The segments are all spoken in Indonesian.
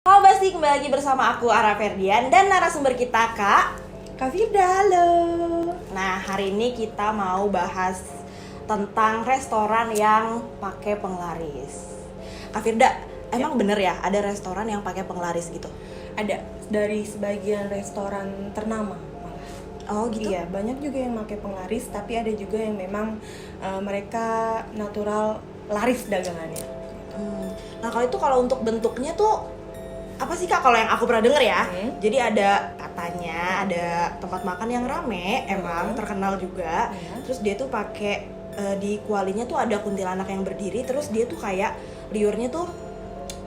Halo Basti, kembali lagi bersama aku Ara Ferdian dan narasumber kita Kak Firda, halo. Nah, hari ini kita mau bahas tentang restoran yang pakai penglaris. Kak Firda, emang bener ya ada restoran yang pakai penglaris gitu? Ada dari sebagian restoran ternama malah. Oh gitu? Iya, banyak juga yang pakai penglaris, tapi ada juga yang memang mereka natural laris dagangannya. Nah kalau untuk bentuknya tuh apa sih Kak, kalau yang aku pernah denger ya? Jadi ada katanya ada tempat makan yang rame, emang terkenal juga. Terus dia tuh pakai di kualinya tuh ada kuntilanak yang berdiri, terus dia tuh kayak liurnya tuh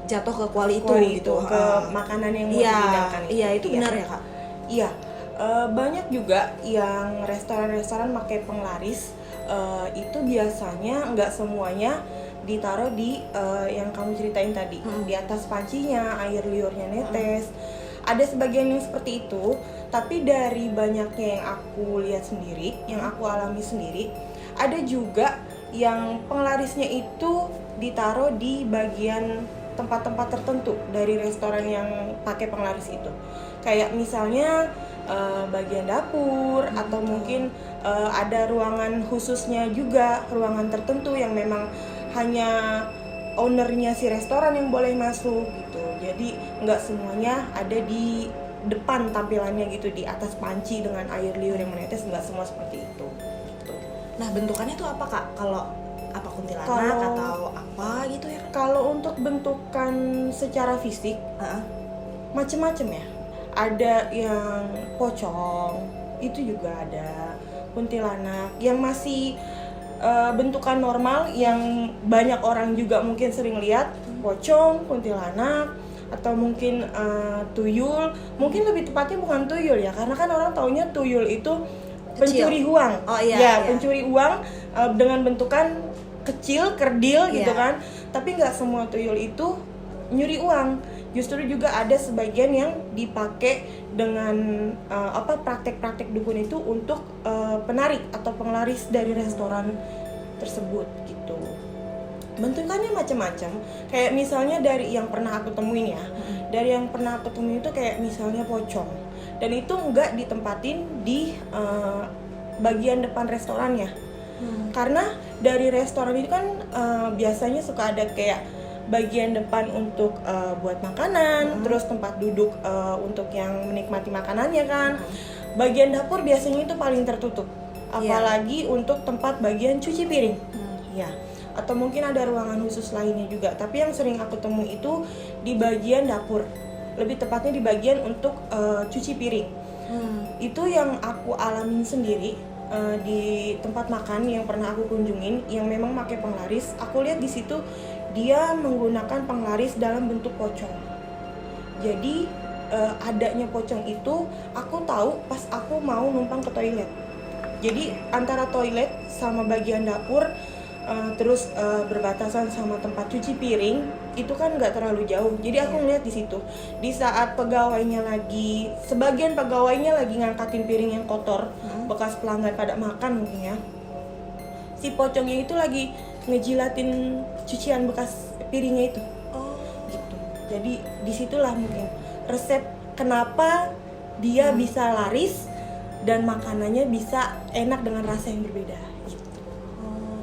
jatuh ke kuali itu gitu, ke makanan yang mau dihidangkan itu. Iya, itu benar ya Kak? Iya, banyak juga yang restoran-restoran pakai penglaris. Itu biasanya nggak semuanya ditaruh di yang kamu ceritain tadi, di atas pancinya, air liurnya netes. Ada sebagian yang seperti itu, tapi dari banyaknya yang aku lihat sendiri, yang aku alami sendiri, ada juga yang penglarisnya itu ditaruh di bagian tempat-tempat tertentu dari restoran yang pakai penglaris itu. Kayak misalnya bagian dapur, atau mungkin ada ruangan khususnya juga, ruangan tertentu yang memang hanya ownernya si restoran yang boleh masuk gitu. Jadi nggak semuanya ada di depan tampilannya gitu, di atas panci dengan air liur yang menetes, nggak semua seperti itu gitu. Nah, bentukannya tuh apa Kak? Kalau apa kuntilanak atau apa gitu ya? Kalau untuk bentukan secara fisik macem-macem ya. Ada yang pocong, itu juga ada kuntilanak yang masih bentukan normal yang banyak orang juga mungkin sering lihat, pocong, kuntilanak, atau mungkin tuyul. Mungkin lebih tepatnya bukan tuyul ya, karena kan orang taunya tuyul itu pencuri uang. Oh iya. Pencuri uang dengan bentukan kecil, kerdil gitu kan. Tapi nggak semua tuyul itu nyuri uang. Justru juga ada sebagian yang dipakai dengan praktek-praktek dukun itu untuk penarik atau penglaris dari restoran tersebut gitu. Bentukannya macam-macam. Kayak misalnya dari yang pernah aku temuin ya. Dari yang pernah aku temuin itu kayak misalnya pocong. Dan itu nggak ditempatin di bagian depan restorannya. Karena dari restoran itu kan biasanya suka ada kayak bagian depan untuk buat makanan, terus tempat duduk untuk yang menikmati makanannya kan. Bagian dapur biasanya itu paling tertutup, apalagi untuk tempat bagian cuci piring. Ya, atau mungkin ada ruangan khusus lainnya juga. Tapi yang sering aku temui itu di bagian dapur, lebih tepatnya di bagian untuk cuci piring. Itu yang aku alamin sendiri di tempat makan yang pernah aku kunjungin, yang memang pakai penglaris. Aku lihat di situ dia menggunakan penglaris dalam bentuk pocong. Jadi adanya pocong itu aku tahu pas aku mau numpang ke toilet. Jadi antara toilet sama bagian dapur terus berbatasan sama tempat cuci piring itu kan nggak terlalu jauh. Jadi aku ngeliat di situ. Di saat sebagian pegawainya lagi ngangkatin piring yang kotor, bekas pelanggan pada makan mungkin ya. Si pocongnya itu lagi ngejilatin cucian bekas piringnya itu. Gitu. Jadi disitulah mungkin resep kenapa dia bisa laris dan makanannya bisa enak dengan rasa yang berbeda gitu.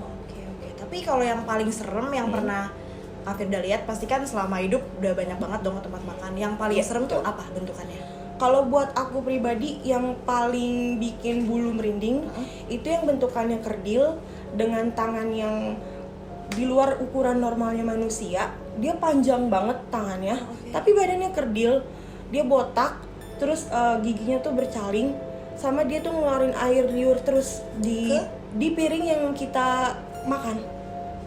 Oke. Tapi kalau yang paling serem yang pernah Kak Firda lihat, pasti kan selama hidup udah banyak banget dong tempat makan. Yang paling serem tuh apa bentukannya? Kalau buat aku pribadi yang paling bikin bulu merinding itu yang bentukannya kerdil dengan tangan yang di luar ukuran normalnya manusia. Dia panjang banget tangannya, tapi badannya kerdil. Dia botak, terus giginya tuh bercaling, sama dia tuh ngeluarin air liur terus di piring yang kita makan.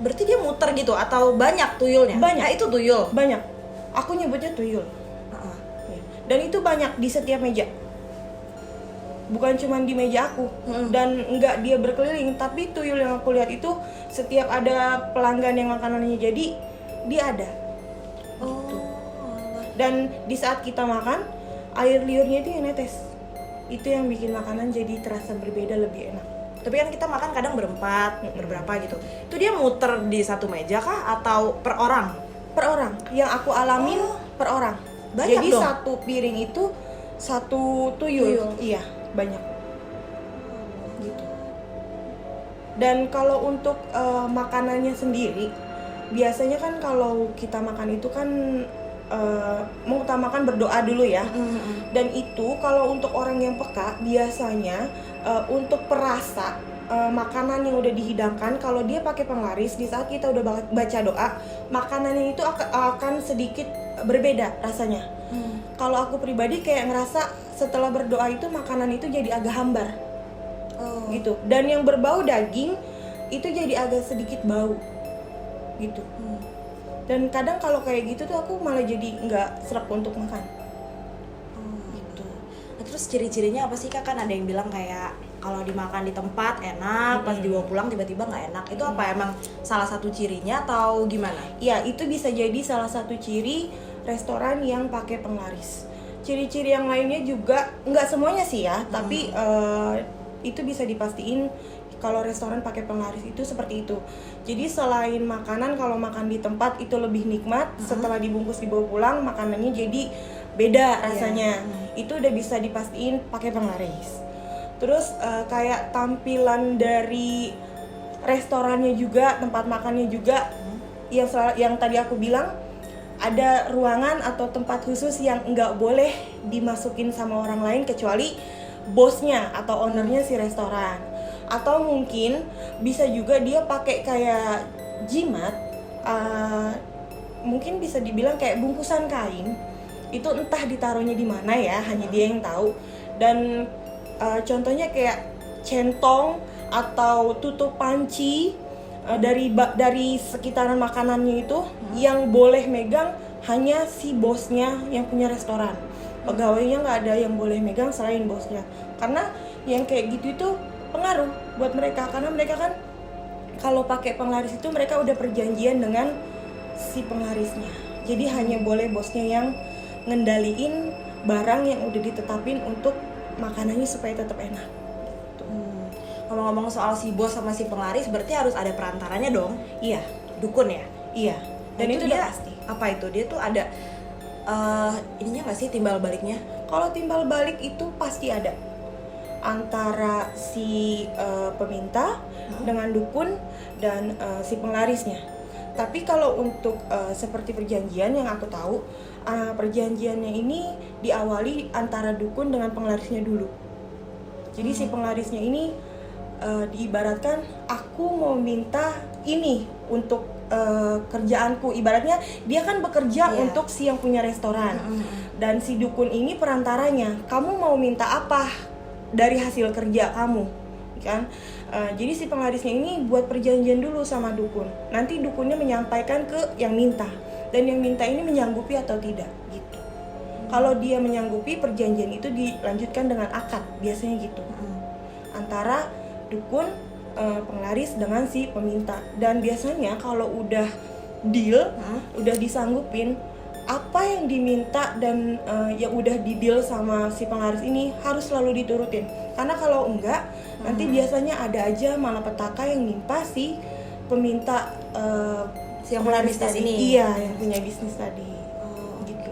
Berarti dia muter gitu atau banyak tuyulnya? Banyak. Nah, itu tuyul. Banyak. Aku nyebutnya tuyul. Dan itu banyak di setiap meja. Bukan cuma di meja aku, dan enggak dia berkeliling, tapi tuyul yang aku lihat itu setiap ada pelanggan yang makanannya jadi dia ada. Gitu. Dan di saat kita makan, air liurnya itu yang netes. Itu yang bikin makanan jadi terasa berbeda, lebih enak. Tapi kan kita makan kadang berempat, berberapa gitu. Itu dia muter di satu meja kah atau per orang? Per orang. Yang aku alamin per orang. Banyak Jadi dong. satu piring itu satu tuyul. Iya, banyak. Gitu. Dan kalau untuk makanannya sendiri, biasanya kan kalau kita makan itu kan mengutamakan berdoa dulu ya. Dan itu kalau untuk orang yang peka, biasanya untuk perasa makanan yang udah dihidangkan, kalau dia pakai penglaris, di saat kita udah baca doa, makanannya itu akan sedikit berbeda rasanya. Kalau aku pribadi kayak ngerasa setelah berdoa itu makanan itu jadi agak hambar. Gitu. Dan yang berbau daging itu jadi agak sedikit bau gitu. Dan kadang kalau kayak gitu tuh aku malah jadi nggak sreg untuk makan. Gitu. Nah, terus ciri-cirinya apa sih Kak? Kan ada yang bilang kayak kalau dimakan di tempat enak, pas dibawa pulang tiba-tiba nggak enak. Itu apa emang salah satu cirinya atau gimana? Ya, itu bisa jadi salah satu ciri restoran yang pakai penglaris. Ciri-ciri yang lainnya juga nggak semuanya sih ya, tapi itu bisa dipastiin kalau restoran pakai penglaris itu seperti itu. Jadi selain makanan, kalau makan di tempat itu lebih nikmat, setelah dibungkus dibawa pulang makanannya jadi beda rasanya. Itu udah bisa dipastiin pakai penglaris. Terus kayak tampilan dari restorannya juga, tempat makannya juga, yang tadi aku bilang ada ruangan atau tempat khusus yang nggak boleh dimasukin sama orang lain kecuali bosnya atau ownernya si restoran. Atau mungkin bisa juga dia pakai kayak jimat, mungkin bisa dibilang kayak bungkusan kain, itu entah ditaruhnya di mana ya, hanya dia yang tahu. Dan contohnya kayak centong atau tutup panci dari sekitaran makanannya itu yang boleh megang hanya si bosnya yang punya restoran. Pegawainya nggak ada yang boleh megang selain bosnya, karena yang kayak gitu itu pengaruh buat mereka, karena mereka kan kalau pakai penglaris itu mereka udah perjanjian dengan si penglarisnya, jadi hanya boleh bosnya yang ngendaliin barang yang udah ditetapin untuk makanannya supaya tetap enak. Ngomong-ngomong soal si bos sama si penglaris, berarti harus ada perantaranya dong? Iya, Dukun ya? iya. Dan itu dia udah pasti. Apa itu? Dia tuh ada ininya nggak sih, timbal baliknya? Kalau timbal balik itu pasti ada antara si peminta dengan dukun dan si penglarisnya. Tapi kalau untuk seperti perjanjian yang aku tahu, perjanjiannya ini diawali antara dukun dengan penglarisnya dulu. Jadi si penglarisnya ini diibaratkan, aku mau minta ini untuk kerjaanku. Ibaratnya dia kan bekerja untuk si yang punya restoran. Dan si dukun ini perantaranya, kamu mau minta apa dari hasil kerja kamu, kan? Jadi si penglarisnya ini buat perjanjian dulu sama dukun. Nanti dukunnya menyampaikan ke yang minta, dan yang minta ini menyanggupi atau tidak gitu. Kalau dia menyanggupi, perjanjian itu dilanjutkan dengan akad, biasanya gitu. Antara dukun, penglaris dengan si peminta. Dan biasanya kalau udah deal, udah disanggupin, apa yang diminta dan yang udah di-deal sama si penglaris ini harus selalu diturutin. Karena kalau enggak, nanti biasanya ada aja malapetaka yang nimpa si peminta, Si yang punya bisnis tadi. ini? Iya, yang punya bisnis tadi. Gitu.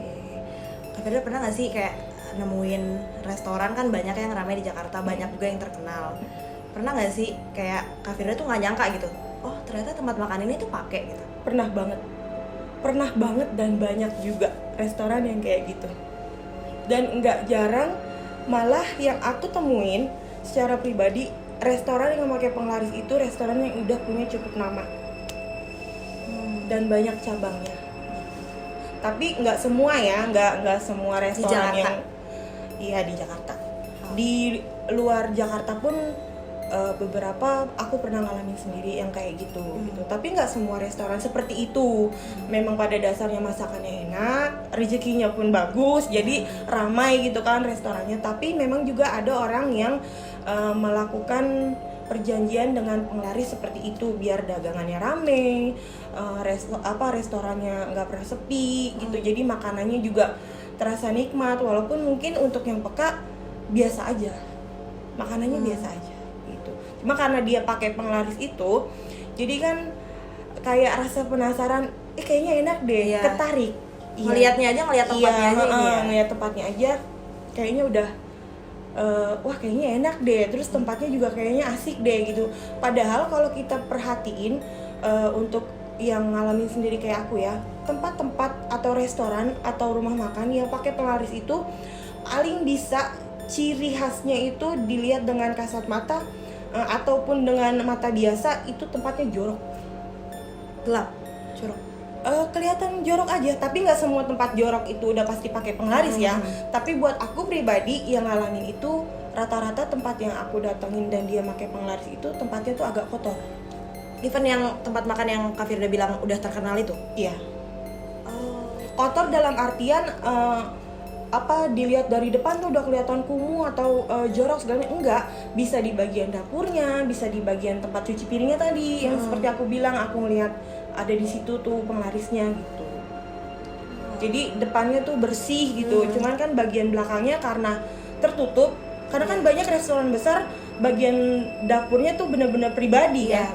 Kak Firda pernah nggak sih kayak nemuin restoran, kan banyak yang ramai di Jakarta, banyak juga yang terkenal. Pernah nggak sih kayak Kak Firda tuh nggak nyangka gitu, oh ternyata tempat makan ini tuh pakai gitu? Pernah banget dan banyak juga restoran yang kayak gitu. Dan nggak jarang malah yang aku temuin secara pribadi, restoran yang memakai penglaris itu restoran yang udah punya cukup nama dan banyak cabangnya. Tapi nggak semua ya, nggak semua restoran Jakarta? yang di Jakarta. Di luar Jakarta pun beberapa aku pernah ngalamin sendiri yang kayak gitu. Tapi nggak semua restoran seperti itu. Memang pada dasarnya masakannya enak, rezekinya pun bagus, jadi ramai gitu kan restorannya. Tapi memang juga ada orang yang melakukan perjanjian dengan penglaris seperti itu biar dagangannya rame, restorannya nggak pernah sepi gitu. Jadi makanannya juga terasa nikmat, walaupun mungkin untuk yang peka biasa aja, makanannya biasa aja gitu. Cuma karena dia pakai penglaris itu, jadi kan kayak rasa penasaran, kayaknya enak deh, ketarik Ngelihatnya aja, ngelihat tempatnya aja ini ya. Ngelihat tempatnya aja kayaknya udah wah kayaknya enak deh, terus tempatnya juga kayaknya asik deh gitu. Padahal kalau kita perhatiin untuk yang ngalamin sendiri kayak aku ya, tempat-tempat atau restoran atau rumah makan yang pakai penglaris itu paling bisa ciri khasnya itu dilihat dengan kasat mata ataupun dengan mata biasa, itu tempatnya jorok, Gelap, jorok. Kelihatan jorok aja, tapi nggak semua tempat jorok itu udah pasti pakai penglaris ya. Tapi buat aku pribadi yang ngalamin itu, rata-rata tempat yang aku datengin dan dia pakai penglaris itu tempatnya tuh agak kotor. Even yang tempat makan yang Kak Firda bilang udah terkenal itu? Iya. Kotor dalam artian dilihat dari depan tuh udah kelihatan kumuh atau jorok segala, enggak. Bisa di bagian dapurnya, bisa di bagian tempat cuci piringnya tadi yang seperti aku bilang, aku ngelihat ada di situ tuh penglarisnya gitu. Jadi depannya tuh bersih gitu, cuman kan bagian belakangnya karena tertutup, karena kan banyak restoran besar bagian dapurnya tuh benar-benar pribadi ya.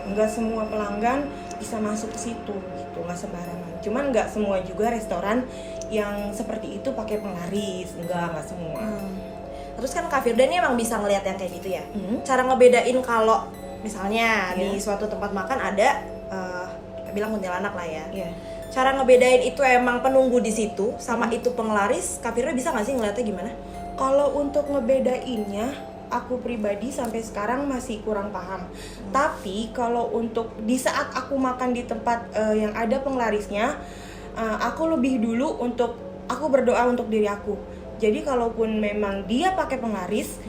Nggak semua pelanggan bisa masuk ke situ gitu, nggak sembarangan. Cuman nggak semua juga restoran yang seperti itu pakai penglaris, nggak semua. Terus kan Kak Firda ini emang bisa ngelihat yang kayak gitu ya. Cara ngebedain kalau misalnya di suatu tempat makan ada kita bilang kuntilanak lah ya. Cara ngebedain itu emang penunggu di situ sama itu penglaris, Kak Firda bisa nggak sih ngeliatnya gimana? Kalau untuk ngebedainnya, aku pribadi sampai sekarang masih kurang paham. Tapi kalau untuk di saat aku makan di tempat yang ada penglarisnya, aku lebih dulu untuk aku berdoa untuk diri aku. Jadi kalaupun memang dia pakai penglaris,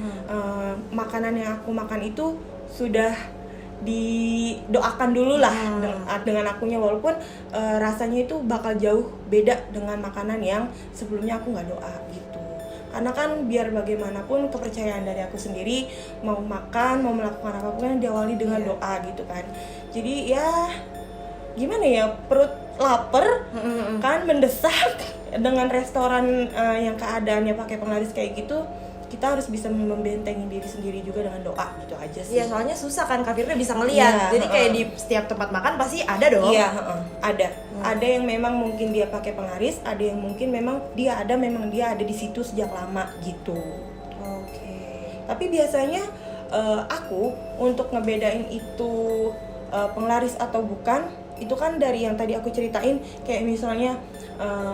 makanan yang aku makan itu sudah didoakan dulu lah dengan akunya, walaupun rasanya itu bakal jauh beda dengan makanan yang sebelumnya aku nggak doa gitu. Karena kan biar bagaimanapun kepercayaan dari aku sendiri, mau makan, mau melakukan apapun diawali dengan doa gitu kan. Jadi ya gimana ya, perut lapar kan mendesak dengan restoran yang keadaannya pakai penglaris kayak gitu, kita harus bisa membentengi diri sendiri juga dengan doa gitu aja sih. Iya, soalnya susah kan Kak Firda bisa ngeliat. Jadi kayak di setiap tempat makan pasti ada dong. Iya, ada. Ada yang memang mungkin dia pakai penglaris, ada yang mungkin memang dia ada di situ sejak lama gitu. Oke. Tapi biasanya aku untuk ngebedain itu penglaris atau bukan, itu kan dari yang tadi aku ceritain, kayak misalnya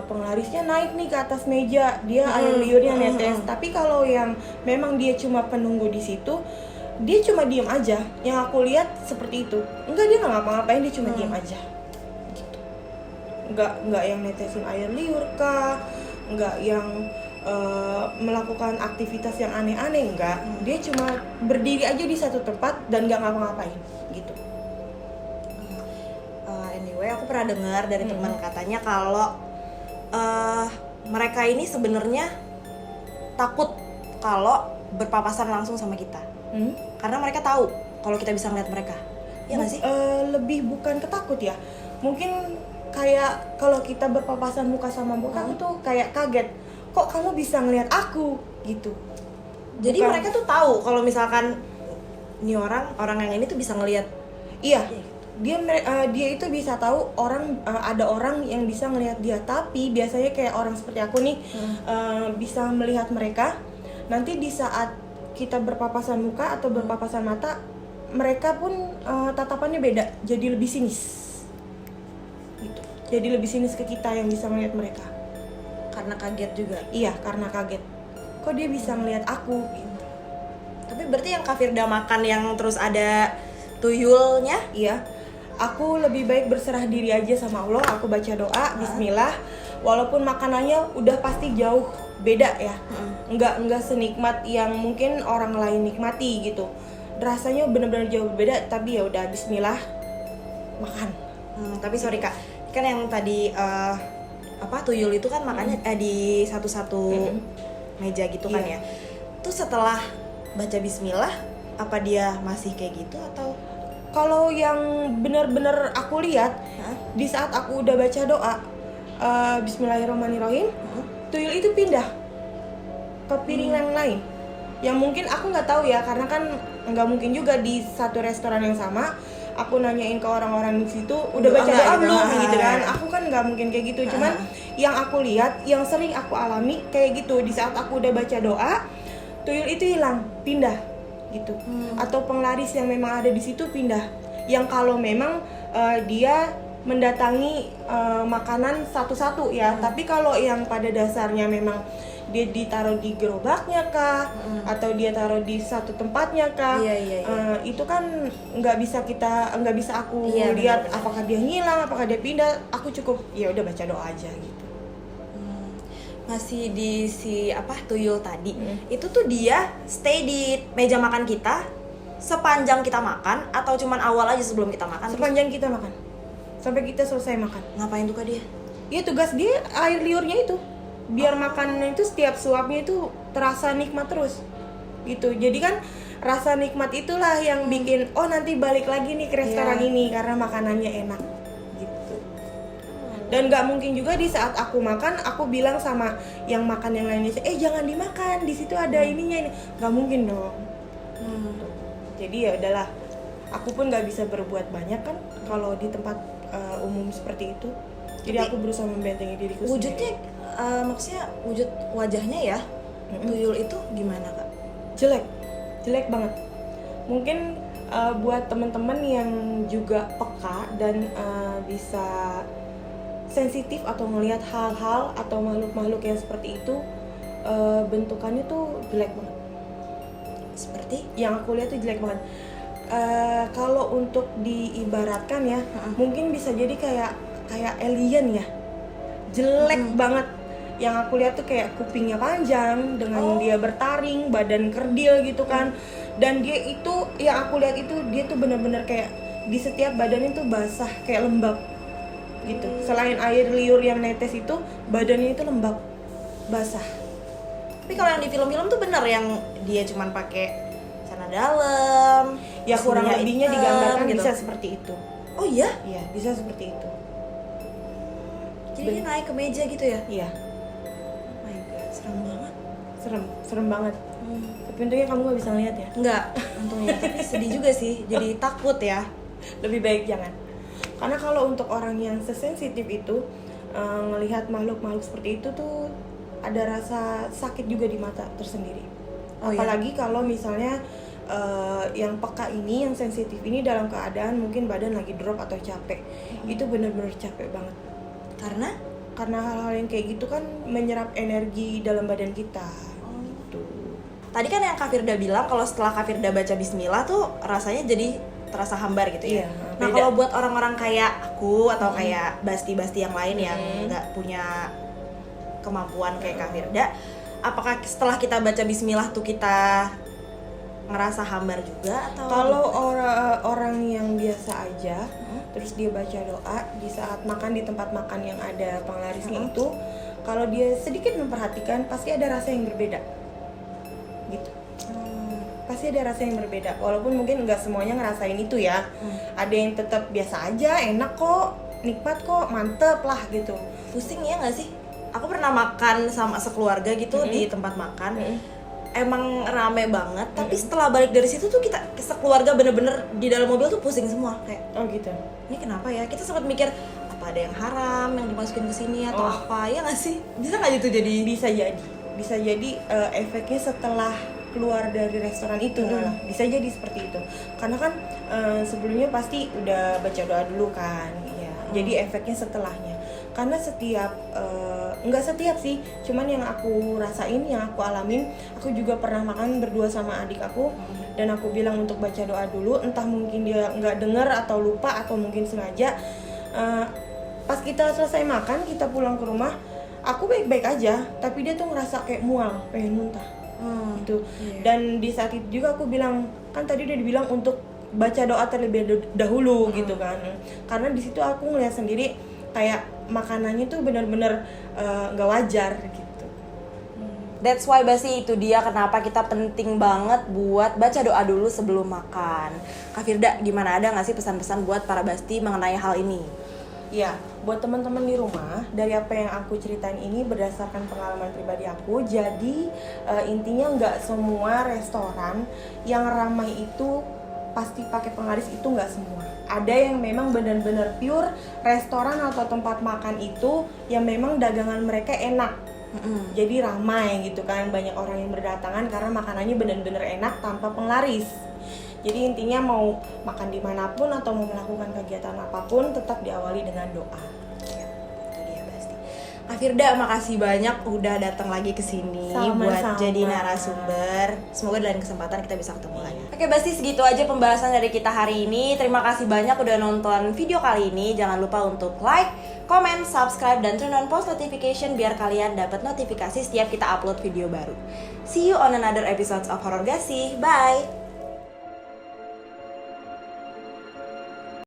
penglarisnya naik nih ke atas meja, dia air liurnya netes. Tapi kalau yang memang dia cuma penunggu di situ, dia cuma diem aja. Yang aku lihat seperti itu. Enggak, dia nggak ngapa-ngapain, dia cuma diem aja. Gitu. Enggak yang netesin air liur kah? Enggak yang melakukan aktivitas yang aneh-aneh, enggak. Dia cuma berdiri aja di satu tempat dan nggak ngapa-ngapain gitu. Anyway, aku pernah dengar dari teman katanya kalau mereka ini sebenarnya takut kalau berpapasan langsung sama kita, karena mereka tahu kalau kita bisa ngeliat mereka. Iya nggak sih? Lebih bukan ketakut ya, mungkin kayak kalau kita berpapasan muka sama muka tuh kayak kaget, kok kamu bisa ngeliat aku gitu. Jadi mereka tuh tahu kalau misalkan ini orang yang ini tuh bisa ngeliat. Iya. Dia itu bisa tahu ada orang yang bisa ngelihat dia, tapi biasanya kayak orang seperti aku nih bisa melihat mereka. Nanti di saat kita berpapasan muka atau berpapasan mata, mereka pun tatapannya beda, jadi lebih sinis gitu. Jadi lebih sinis ke kita yang bisa melihat mereka. Karena kaget juga. Iya, karena kaget. Kok dia bisa melihat aku gitu. Tapi berarti yang Kak Firda makan yang terus ada tuyulnya? Iya. Aku lebih baik berserah diri aja sama Allah, aku baca doa, bismillah. Walaupun makanannya udah pasti jauh beda ya. Enggak senikmat yang mungkin orang lain nikmati gitu. Rasanya benar-benar jauh beda, tapi ya udah bismillah makan. Tapi sorry Kak, kan yang tadi tuyul itu kan makannya di satu-satu meja gitu kan ya. Tuh setelah baca bismillah, apa dia masih kayak gitu atau? Kalau yang benar-benar aku lihat, di saat aku udah baca doa bismillahirrahmanirrahim, tuyul itu pindah ke piring yang lain. Yang mungkin aku nggak tahu ya, karena kan nggak mungkin juga di satu restoran yang sama aku nanyain ke orang-orang di situ udah baca enggak doa gitu. belum gitu kan. Aku kan nggak mungkin kayak gitu. Cuman yang aku lihat, yang sering aku alami kayak gitu, di saat aku udah baca doa, tuyul itu hilang, pindah gitu. Atau penglaris yang memang ada di situ pindah. Yang kalau memang dia mendatangi makanan satu-satu ya. Tapi kalau yang pada dasarnya memang dia ditaruh di gerobaknya kah, atau dia taruh di satu tempatnya kah, itu kan nggak bisa aku lihat apakah dia ngilang, apakah dia pindah. Aku cukup ya udah baca doa aja gitu. Masih di tuyul tadi, itu tuh dia stay di meja makan kita sepanjang kita makan, atau cuman awal aja sebelum kita makan? Sepanjang kita makan, sampai kita selesai makan. Ngapain tuh Kak dia? Iya, tugas dia air liurnya itu, biar makannya itu setiap suapnya itu terasa nikmat terus gitu. Jadi kan rasa nikmat itulah yang bikin nanti balik lagi nih ke restoran ini karena makanannya enak gitu. Dan nggak mungkin juga di saat aku makan aku bilang sama yang makan yang lainnya, jangan dimakan, di situ ada ininya ini. Nggak mungkin dong. Jadi ya udahlah, aku pun nggak bisa berbuat banyak kan kalau di tempat umum seperti itu. Jadi aku berusaha membentengi diriku wujudnya sendiri. Maksudnya wujud wajahnya ya, tuyul itu gimana Kak? Jelek banget. Mungkin buat teman-teman yang juga peka dan bisa sensitif atau melihat hal-hal atau makhluk-makhluk yang seperti itu, bentukannya tuh jelek banget. Seperti yang aku lihat tuh jelek banget. Kalau untuk diibaratkan ya, mungkin bisa jadi kayak alien ya, jelek banget. Yang aku lihat tuh kayak kupingnya panjang dengan dia bertaring, badan kerdil gitu kan. Dan dia itu, yang aku lihat itu dia tuh benar-benar kayak di setiap badannya tuh basah, kayak lembab gitu. Selain air liur yang netes itu, badannya itu lembab, basah. Tapi kalau yang di film-film tuh bener yang dia cuman pakai celana dalam, ya kurang lebihnya digambarkan gitu. Bisa seperti itu. Oh iya? Iya, bisa seperti itu. Jadi dia naik ke meja gitu ya? Iya. Oh my god, serem banget. Serem banget. Tapi untungnya kamu gak bisa ngeliat ya? Enggak, untungnya. Tapi sedih juga sih, jadi takut ya. Lebih baik jangan. Karena kalau untuk orang yang sesensitif itu, ngelihat makhluk-makhluk seperti itu tuh ada rasa sakit juga di mata tersendiri. Apalagi kalau misalnya yang peka ini, yang sensitif ini dalam keadaan mungkin badan lagi drop atau capek. Itu benar-benar capek banget. Karena hal-hal yang kayak gitu kan menyerap energi dalam badan kita. Gitu. Tadi kan yang Kak Firda bilang kalau setelah Kak Firda baca bismillah tuh rasanya jadi terasa hambar gitu ya. Nah, kalau buat orang-orang kayak aku atau kayak basti-basti yang lain yang nggak punya kemampuan kayak Kak Firda, apakah setelah kita baca bismillah tuh kita ngerasa hambar juga atau? Kalau orang yang biasa aja, terus dia baca doa di saat makan di tempat makan yang ada penglarisnya itu, kalau dia sedikit memperhatikan pasti ada rasa yang berbeda, gitu. Pasti ada rasa yang berbeda, walaupun mungkin nggak semuanya ngerasain itu ya. Ada yang tetap biasa aja, enak kok, nikmat kok, mantep lah gitu. Pusing ya nggak sih? Aku pernah makan sama sekeluarga gitu di tempat makan. Emang rame banget, tapi setelah balik dari situ tuh kita sekeluarga bener-bener di dalam mobil tuh pusing semua kayak. Oh gitu. Ini kenapa ya? Kita sempat mikir apa ada yang haram yang dimasukin ke sini atau apa, ya nggak sih? Bisa nggak gitu jadi? Bisa jadi efeknya setelah keluar dari restoran itu malah bisa jadi seperti itu. Karena kan sebelumnya pasti udah baca doa dulu kan, ya. Jadi efeknya setelahnya. Karena setiap nggak setiap sih, cuman yang aku rasain, yang aku alamin, aku juga pernah makan berdua sama adik aku, dan aku bilang untuk baca doa dulu, entah mungkin dia nggak dengar atau lupa atau mungkin sengaja. Pas kita selesai makan, kita pulang ke rumah, aku baik-baik aja, tapi dia tuh ngerasa kayak mual, pengen muntah gitu. Dan di saat itu juga aku bilang, kan tadi udah dibilang untuk baca doa terlebih dahulu gitu kan, karena di situ aku ngeliat sendiri kayak makanannya tuh benar-benar nggak wajar gitu. That's why Basti, itu dia kenapa kita penting banget buat baca doa dulu sebelum makan. Kak Firda, gimana, ada nggak sih pesan-pesan buat para Basti mengenai hal ini? Ya, buat teman-teman di rumah, dari apa yang aku ceritain ini berdasarkan pengalaman pribadi aku. Jadi intinya nggak semua restoran yang ramai itu pasti pakai penglaris, itu nggak semua. ada yang memang benar-benar pure restoran atau tempat makan itu yang memang dagangan mereka enak. Jadi ramai gitu kan, banyak orang yang berdatangan karena makanannya benar-benar enak tanpa penglaris. Jadi intinya mau makan dimanapun atau mau melakukan kegiatan apapun tetap diawali dengan doa. Firda, makasih banyak udah datang lagi ke sini buat jadi narasumber. Semoga dalam kesempatan kita bisa ketemu lagi. Oke, Basti, segitu aja pembahasan dari kita hari ini. Terima kasih banyak udah nonton video kali ini. Jangan lupa untuk like, comment, subscribe, dan turn on post notification biar kalian dapat notifikasi setiap kita upload video baru. See you on another episodes of Horror Gasih. Bye!